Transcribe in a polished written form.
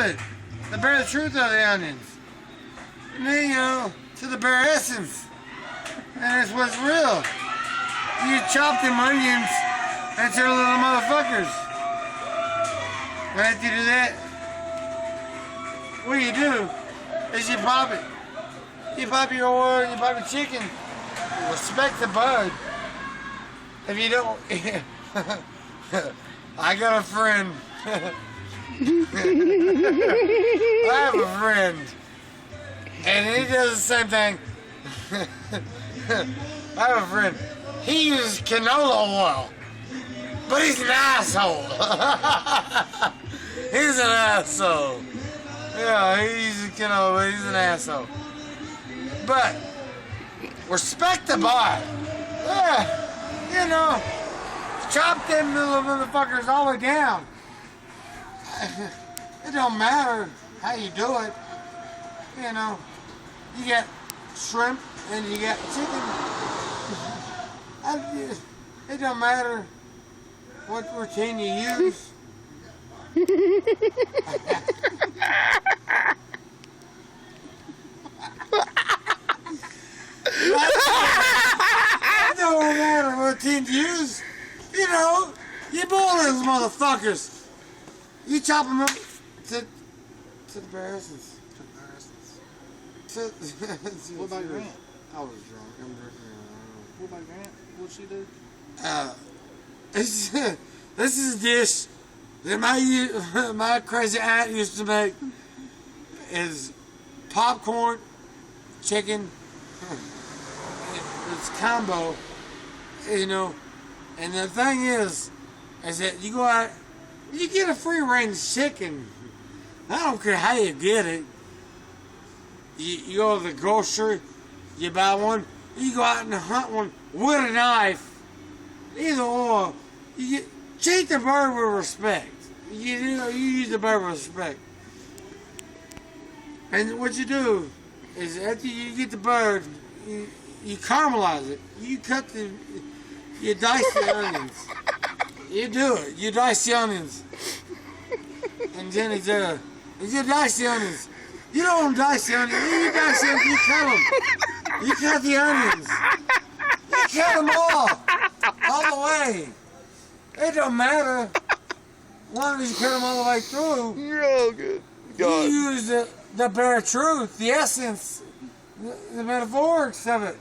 it. The bare truth of the onions. And then, you know, to the bare essence. And it's what's real. You chop them onions into little motherfuckers. And after you do that, what do is you pop it. You pop your oil, you pop your chicken. Respect the bud. If you don't, I got a friend. I have a friend, and he does the same thing. I have a friend. He uses canola oil, but he's an asshole. He's an asshole. Yeah, he uses canola, but he's an asshole. But respect the bud. Yeah. You know, chop them little motherfuckers all the way down. It don't matter how you do it. You know, you got shrimp and you got chicken. It don't matter what routine you use. It don't matter what routine you use. You know, you boil those motherfuckers. You chop them up to the bare essence. What about Grant? I was drunk. I'm drinking. What about Grant? What'd she do? This is a dish that my crazy aunt used to make. Is popcorn, chicken. It's combo, you know. And the thing is that you go out, you get a free range chicken. I don't care how you get it. You go to the grocery, you buy one, you go out and hunt one with a knife. Either or, treat the bird with respect. You use the bird with respect. And what you do is after you get the bird, you caramelize it. You dice the onions. You do it. You dice the onions. And then you dice the onions. You don't dice the onions. You dice the onions. You cut them. You cut the onions. You cut them all the way. It don't matter. As long as you cut them all the way through. You're all good. You use the bare truth, the essence, the metaphorics of it.